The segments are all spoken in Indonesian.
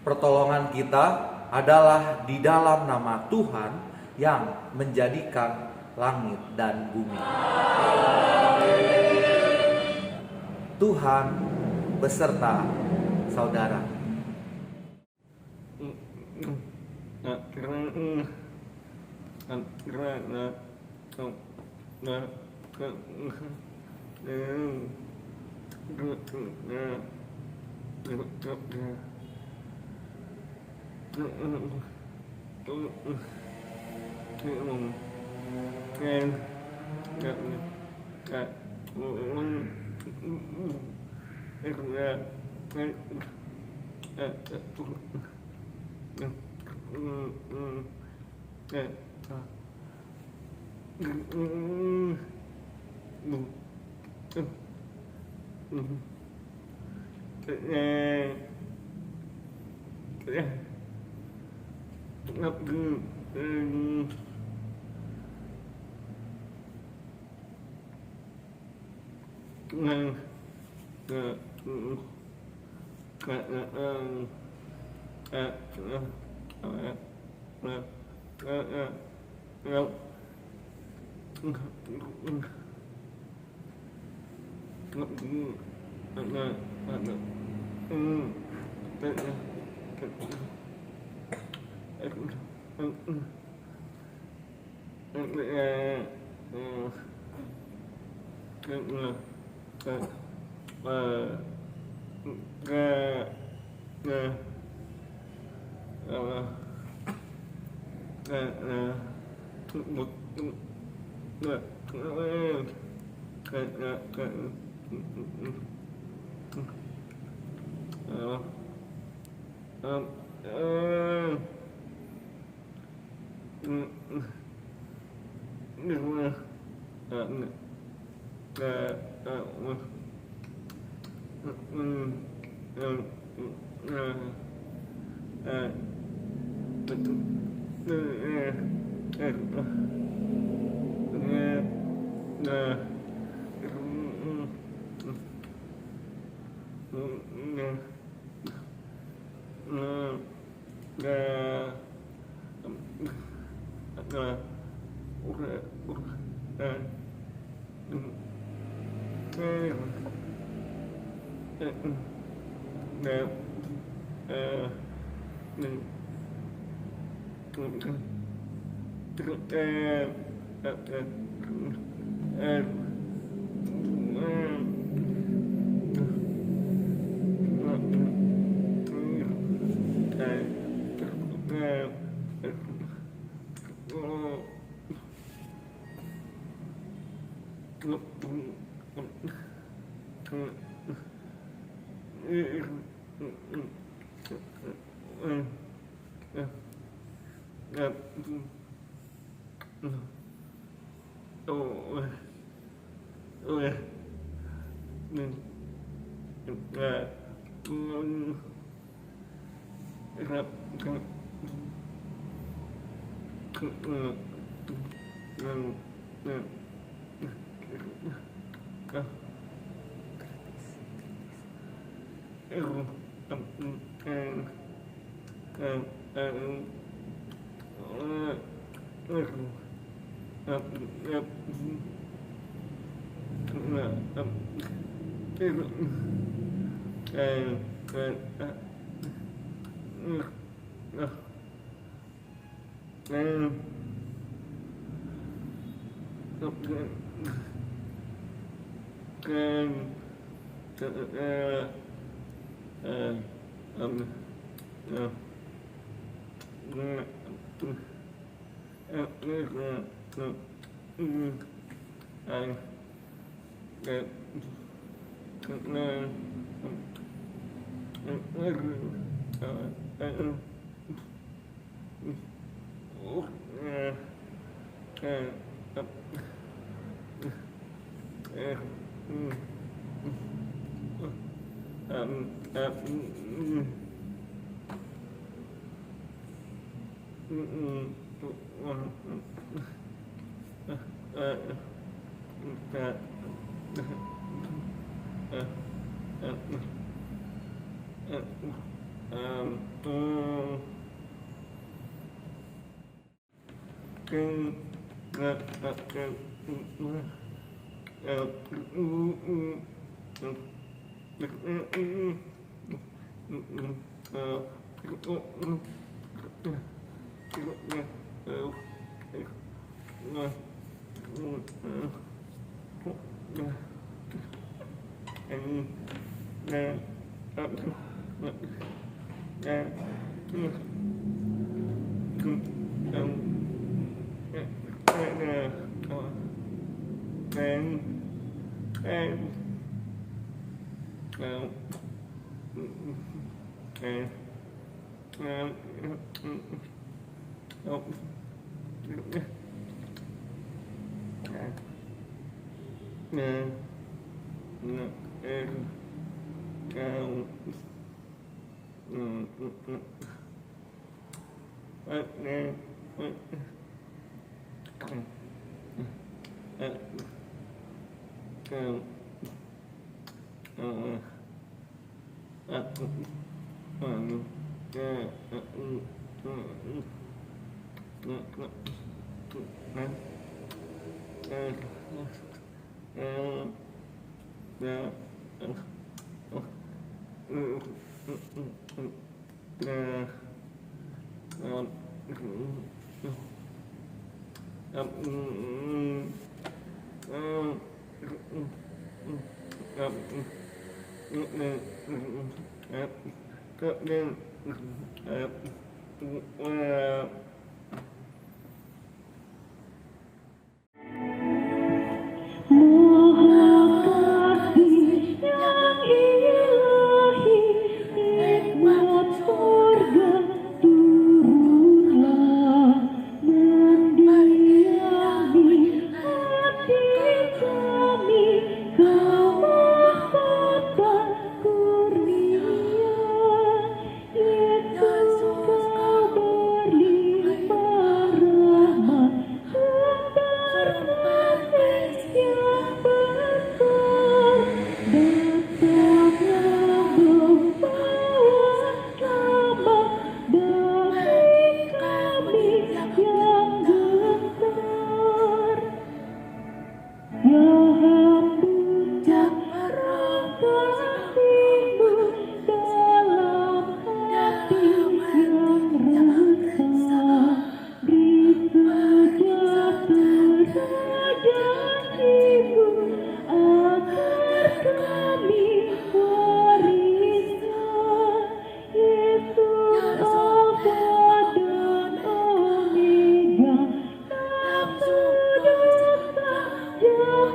Pertolongan kita adalah di dalam nama Tuhan yang menjadikan langit dan bumi. Tuhan beserta saudara.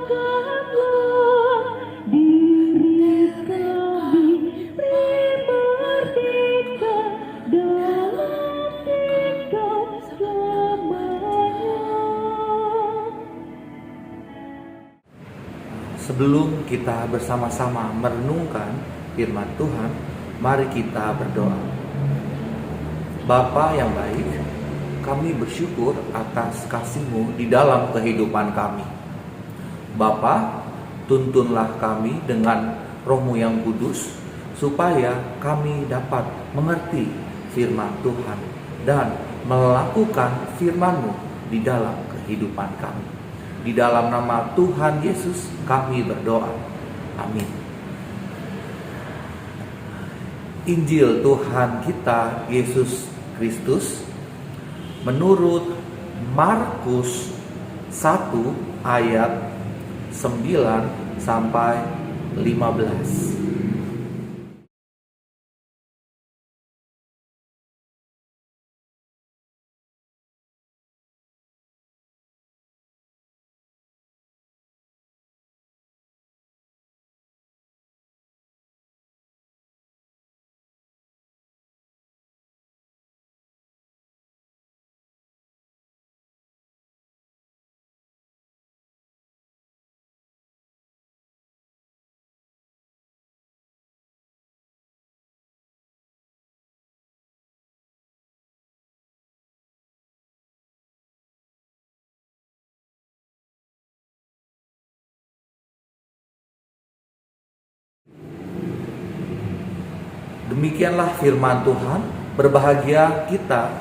Jadikanlah diri Sebelum kita bersama-sama merenungkan firman Tuhan, mari kita berdoa. Bapa yang baik, kami bersyukur atas kasih-Mu di dalam kehidupan kami. Bapa, tuntunlah kami dengan Roh-Mu yang kudus, supaya kami dapat mengerti firman Tuhan dan melakukan firman-Mu di dalam kehidupan kami. Di dalam nama Tuhan Yesus kami berdoa. Amin. Injil Tuhan kita Yesus Kristus menurut Markus 1 ayat 9 sampai 15. Demikianlah firman Tuhan. Berbahagia kita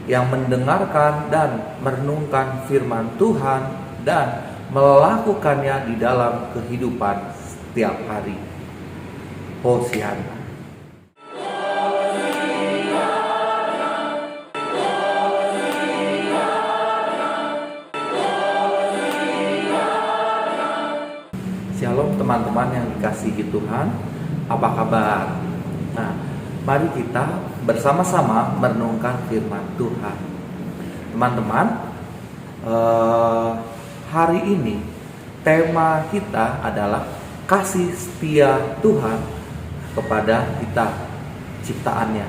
yang mendengarkan dan merenungkan firman Tuhan dan melakukannya di dalam kehidupan setiap hari. Hosiana. Shalom teman-teman yang dikasihi Tuhan. Apa kabar? Nah, mari kita bersama-sama merenungkan firman Tuhan. Teman-teman, hari ini tema kita adalah kasih setia Tuhan kepada kita, ciptaannya.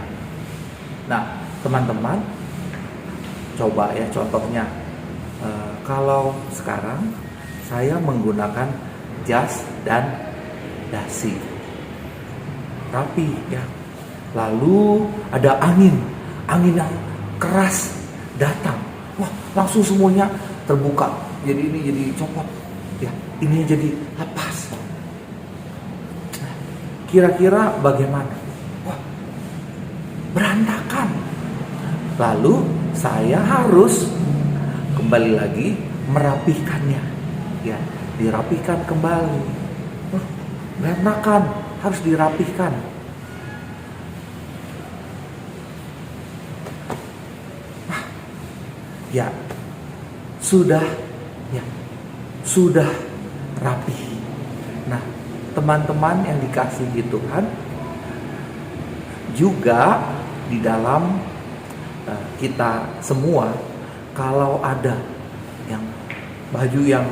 Nah, teman-teman, coba ya contohnya, kalau sekarang saya menggunakan jas dan dasi rapi ya. Lalu ada angin yang keras datang. Wah, langsung semuanya terbuka. Jadi ini jadi copot. Ya, ini jadi lepas. Nah, kira-kira bagaimana? Wah, berantakan. Lalu saya harus kembali lagi merapihkannya. Ya, dirapihkan kembali. Berantakan, harus dirapihkan. Ya, sudah rapi. Nah, teman-teman yang dikasihi Tuhan, juga di dalam kita semua, kalau ada yang baju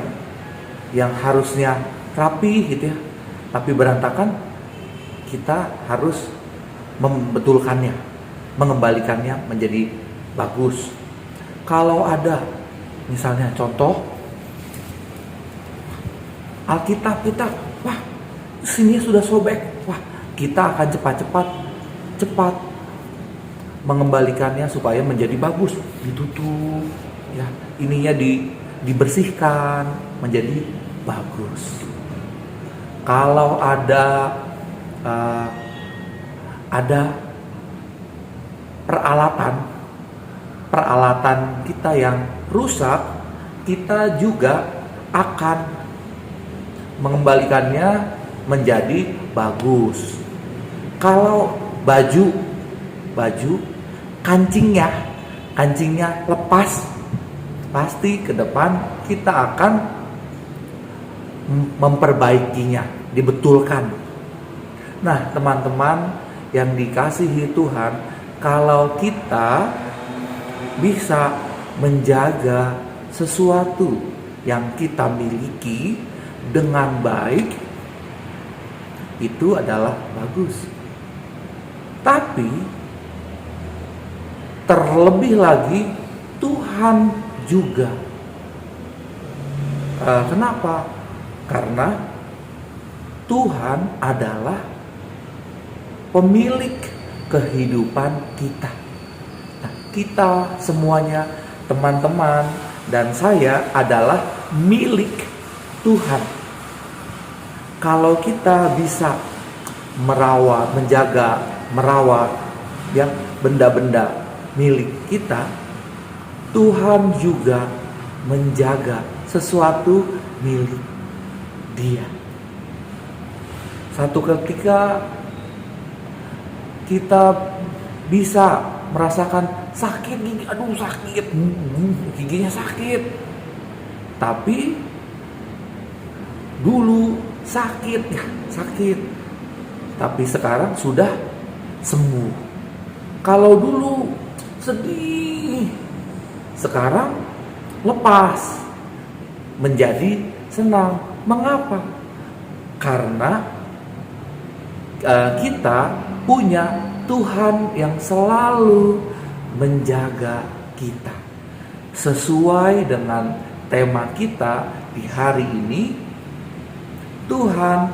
yang harusnya rapi gitu ya, tapi berantakan, kita harus membetulkannya, mengembalikannya menjadi bagus. Kalau ada misalnya contoh Alkitab kita, wah sini sudah sobek, wah kita akan cepat mengembalikannya supaya menjadi bagus, ditutup ya, ininya dibersihkan menjadi bagus. Kalau ada peralatan kita yang rusak, kita juga akan mengembalikannya menjadi bagus. Kalau baju kancingnya lepas, pasti ke depan kita akan memperbaikinya, dibetulkan. Nah, teman-teman yang dikasihi Tuhan, kalau kita bisa menjaga sesuatu yang kita miliki dengan baik, itu adalah bagus. Tapi terlebih lagi Tuhan juga. Kenapa? Karena Tuhan adalah pemilik kehidupan kita. Nah, kita semuanya, teman-teman dan saya adalah milik Tuhan. Kalau kita bisa merawat yang benda-benda milik kita, Tuhan juga menjaga sesuatu milik Dia. Satu ketika kita bisa merasakan sakit gigi, aduh sakit, giginya sakit. Tapi dulu sakit, tapi sekarang sudah sembuh. Kalau dulu sedih, sekarang lepas menjadi senang. Mengapa? Karena kita punya Tuhan yang selalu menjaga kita. Sesuai dengan tema kita di hari ini, Tuhan,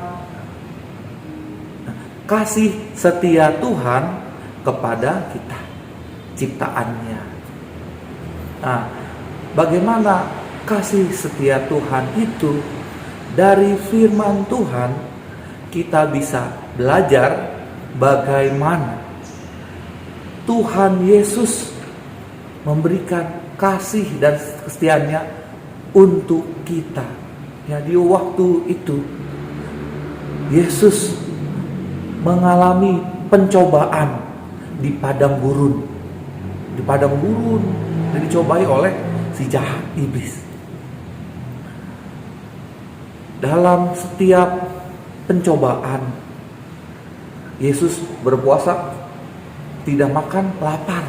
kasih setia Tuhan kepada kita, ciptaannya. Nah, bagaimana kasih setia Tuhan itu? Dari firman Tuhan kita bisa belajar bagaimana Tuhan Yesus memberikan kasih dan kesetiaannya untuk kita. Ya, di waktu itu Yesus mengalami pencobaan di padang gurun. Di padang gurun dan dicobai oleh si jahat iblis. Dalam setiap pencobaan, Yesus berpuasa, tidak makan, lapar,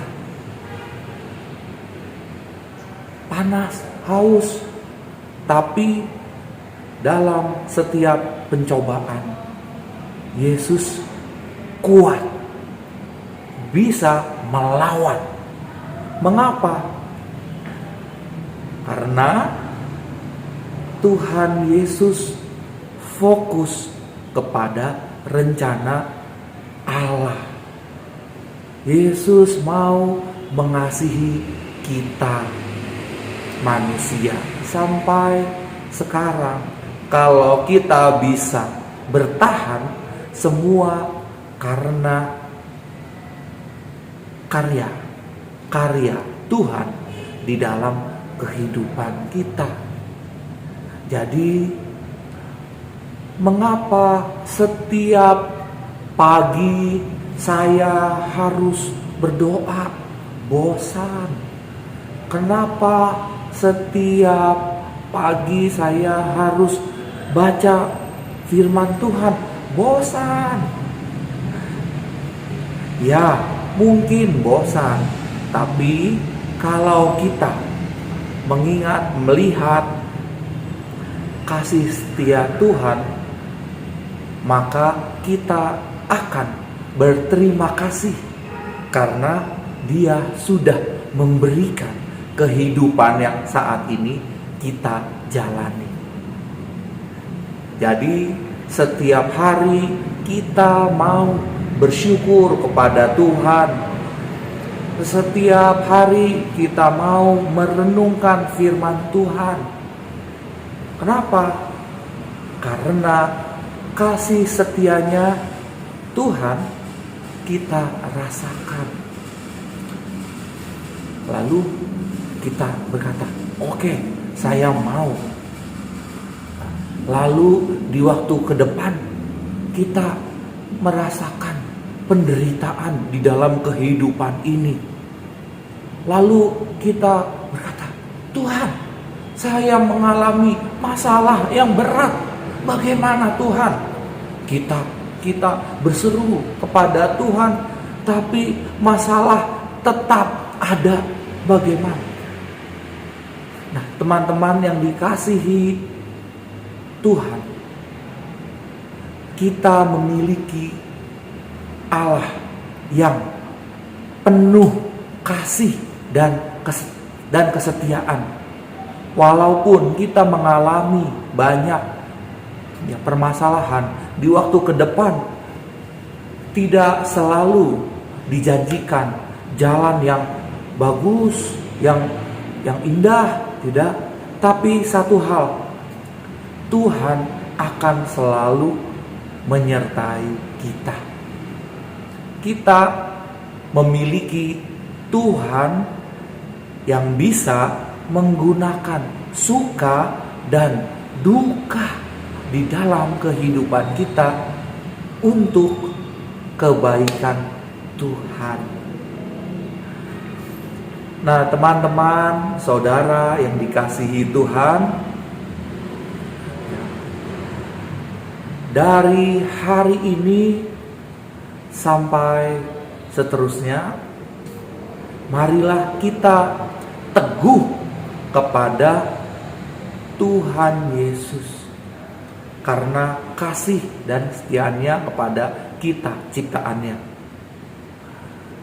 panas, haus. Tapi dalam setiap pencobaan, Yesus kuat, bisa melawan. Mengapa? Karena Tuhan Yesus fokus kepada rencana Allah. Yesus mau mengasihi kita manusia sampai sekarang. Kalau kita bisa bertahan, semua karena karya Tuhan di dalam kehidupan kita. Jadi, mengapa setiap pagi saya harus berdoa? Bosan. Kenapa setiap pagi saya harus baca firman Tuhan? Bosan. Ya, mungkin bosan. Tapi kalau kita melihat kasih setia Tuhan, maka kita akan berterima kasih karena Dia sudah memberikan kehidupan yang saat ini kita jalani. Jadi setiap hari kita mau bersyukur kepada Tuhan. Setiap hari kita mau merenungkan firman Tuhan. Kenapa? Karena kasih setianya Tuhan kita rasakan. Lalu kita berkata, oke, saya mau. Lalu di waktu ke depan kita merasakan penderitaan di dalam kehidupan ini. Lalu kita berkata, Tuhan, saya mengalami masalah yang berat. Bagaimana Tuhan? Kita berseru kepada Tuhan, tapi masalah tetap ada. Bagaimana? Nah, teman-teman yang dikasihi Tuhan, kita memiliki Allah yang penuh kasih dan kesetiaan. Walaupun kita mengalami banyak ya permasalahan di waktu ke depan tidak selalu dijanjikan jalan yang bagus, yang indah, tidak. Tapi satu hal, Tuhan akan selalu menyertai kita. Kita memiliki Tuhan yang bisa menggunakan suka dan duka di dalam kehidupan kita untuk kebaikan Tuhan. Nah, teman-teman, saudara yang dikasihi Tuhan, dari hari ini sampai seterusnya, marilah kita teguh kepada Tuhan Yesus karena kasih dan setianya kepada kita, ciptaannya.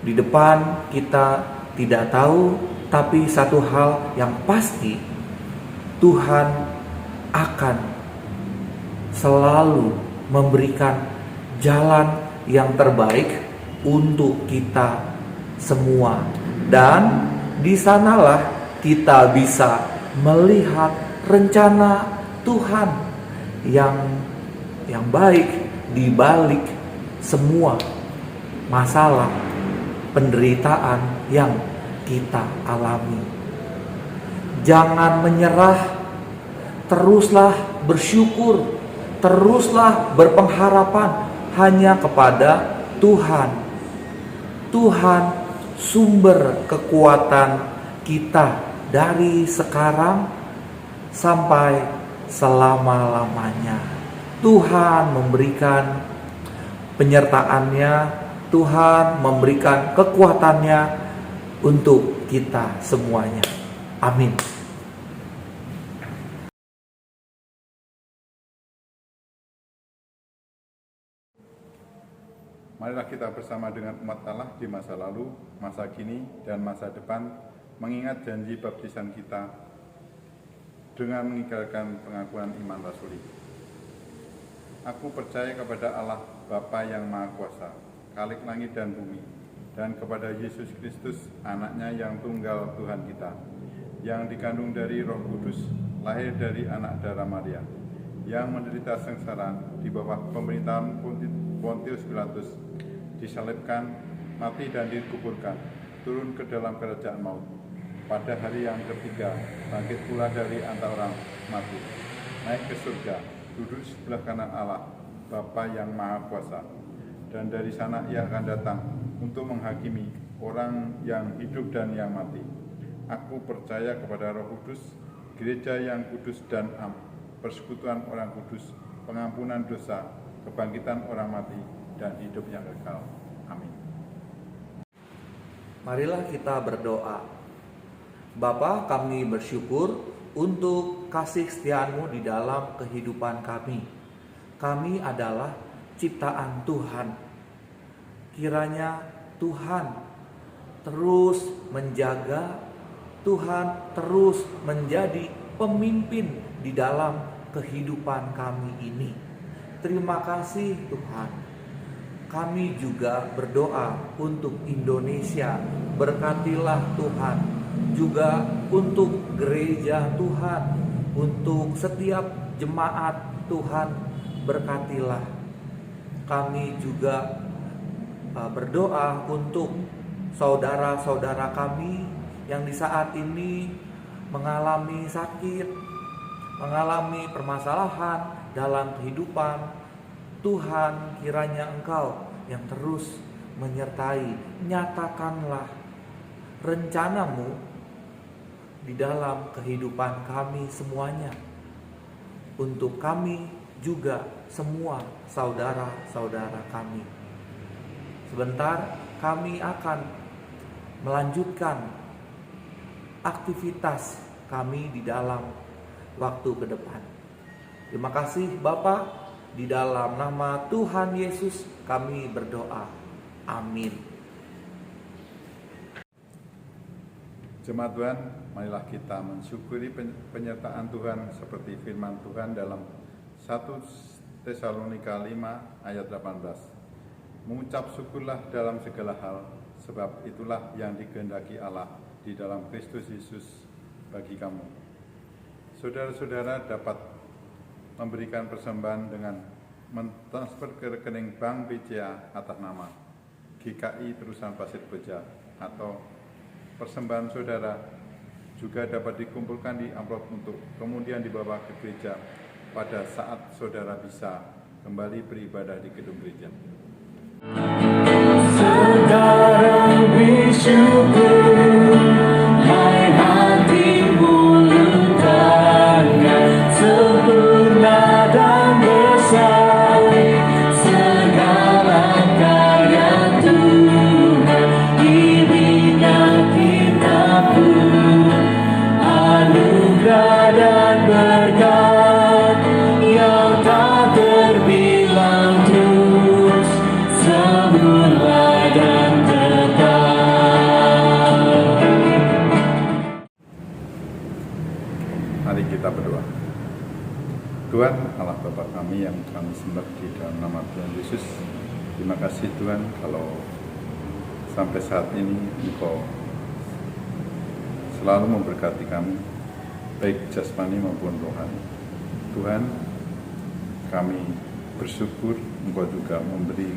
Di depan kita tidak tahu, tapi satu hal yang pasti, Tuhan akan selalu memberikan jalan yang terbaik untuk kita semua. Dan di sanalah kita bisa melihat rencana Tuhan yang baik di balik semua masalah penderitaan yang kita alami. Jangan menyerah, teruslah bersyukur, teruslah berpengharapan hanya kepada Tuhan. Tuhan sumber kekuatan kita dari sekarang sampai selama-lamanya. Tuhan memberikan penyertaannya, Tuhan memberikan kekuatannya untuk kita semuanya. Amin. Marilah kita bersama dengan umat Allah di masa lalu, masa kini, dan masa depan mengingat janji baptisan kita dengan mengikrarkan pengakuan iman rasuli. Aku percaya kepada Allah Bapa yang Maha Kuasa, Khalik langit dan bumi, dan kepada Yesus Kristus, anaknya yang tunggal Tuhan kita, yang dikandung dari Roh Kudus, lahir dari anak darah Maria, yang menderita sengsara di bawah pemerintahan Pontius Pilatus, disalibkan, mati dan dikuburkan, turun ke dalam kerajaan maut. Pada hari yang ketiga, bangkit pula dari antara orang mati, naik ke surga, duduk di sebelah kanan Allah, Bapa yang Maha Kuasa. Dan dari sana ia akan datang untuk menghakimi orang yang hidup dan yang mati. Aku percaya kepada Roh Kudus, gereja yang kudus dan am, persekutuan orang kudus, pengampunan dosa, kebangkitan orang mati, dan hidup yang kekal. Amin. Marilah kita berdoa. Bapa, kami bersyukur untuk kasih setiamu di dalam kehidupan kami. Kami adalah ciptaan Tuhan. Kiranya Tuhan terus menjaga, Tuhan terus menjadi pemimpin di dalam kehidupan kami ini. Terima kasih Tuhan. Kami juga berdoa untuk Indonesia, berkatilah Tuhan. Juga untuk gereja Tuhan, untuk setiap jemaat Tuhan, berkatilah. Kami juga berdoa untuk saudara-saudara kami yang di saat ini mengalami sakit, mengalami permasalahan dalam kehidupan. Tuhan, kiranya Engkau yang terus menyertai, nyatakanlah rencanamu di dalam kehidupan kami semuanya, untuk kami juga semua saudara-saudara kami. Sebentar kami akan melanjutkan aktivitas kami di dalam waktu ke depan. Terima kasih Bapa, di dalam nama Tuhan Yesus kami berdoa. Amin. Jemaat Tuhan, marilah kita mensyukuri penyertaan Tuhan seperti firman Tuhan dalam 1 Tesalonika 5 ayat 18. Mengucap syukurlah dalam segala hal, sebab itulah yang dikehendaki Allah di dalam Kristus Yesus bagi kamu. Saudara-saudara dapat memberikan persembahan dengan mentransfer ke rekening Bank BCA atas nama GKI Terusan Pasir Koja, atau persembahan saudara juga dapat dikumpulkan di amplop untuk kemudian dibawa ke gereja pada saat saudara bisa kembali beribadah di gedung gereja. Sekarang bersyukur, hai hatimu letakkan sempurna dan besar segala karya Tuhan, dirinya kita pun anugerah dan berkat yang tak terbilang terus semula dan tetap. Mari kita berdoa. Tuhan Allah Bapa kami yang kami sembah di dalam nama Tuhan Yesus, terima kasih Tuhan kalau sampai saat ini Engkau selalu memberkati kami, baik jasmani maupun rohani. Tuhan, kami bersyukur Engkau juga memberi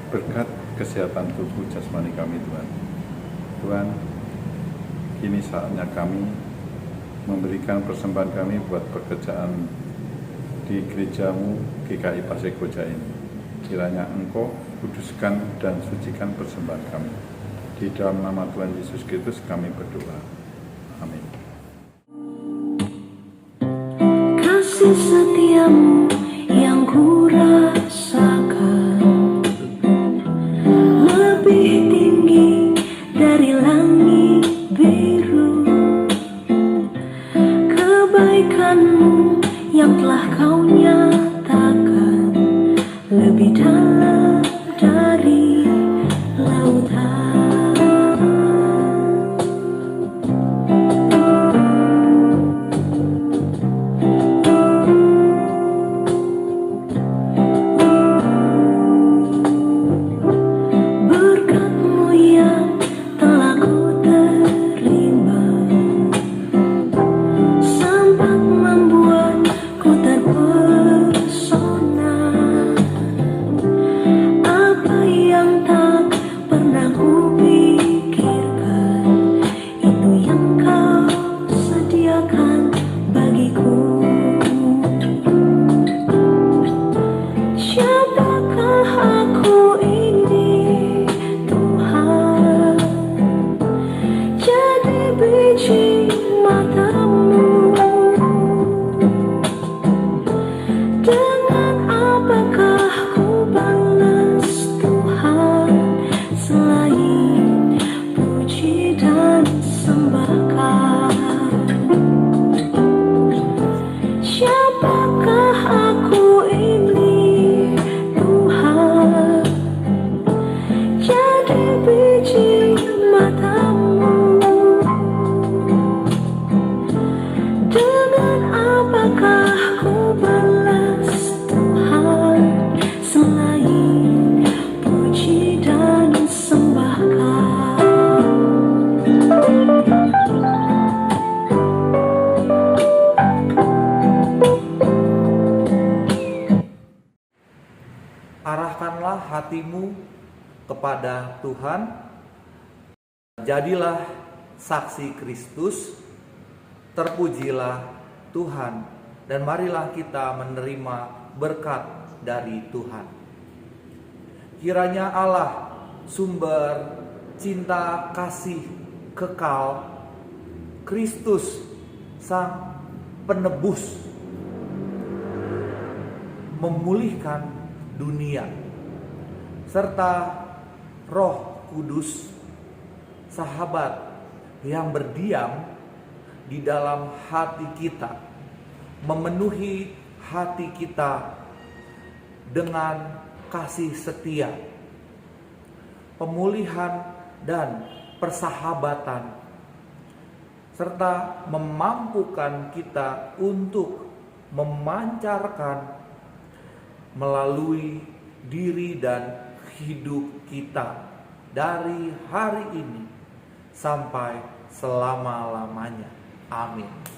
berkat kesehatan tubuh jasmani kami, Tuhan. Tuhan, kini saatnya kami memberikan persembahan kami buat pekerjaan di gerejamu GKI Pasir Koja ini. Kiranya Engkau kuduskan dan sucikan persembahan kami. Di dalam nama Tuhan Yesus Kristus kami berdoa. Amin. Kasih setiamu yang ku rasakan lebih tinggi dari langit biru. Kebaikanmu yang telah kau nyatakan lebih dalam dari lautan. Berkat-Mu yang telah ku terima sempat membuatku terpesona. Apa yang tak pernah ku pikirkan, itu yang kau sediakan bagiku. Siapakah aku ini, Tuhan? Jadi biji mata-Mu. Dengan apakah ku balas, Tuhan, selain puji dan sembahkan? Siapakah aku ini, Tuhan? Jadi biji mata-Mu. Dengan apakah ku balas, Tuhan, selain puji dan sembahkan? Arahkanlah hatimu kepada Tuhan, jadilah saksi Kristus, terpujilah Tuhan, dan marilah kita menerima berkat dari Tuhan. Kiranya Allah, sumber cinta kasih kekal, Kristus Sang Penebus, memulihkan dunia, serta Roh Kudus, sahabat yang berdiam di dalam hati kita, memenuhi hati kita dengan kasih setia, pemulihan dan persahabatan, serta memampukan kita untuk memancarkan melalui diri dan hidup kita dari hari ini sampai selama-lamanya. Amin.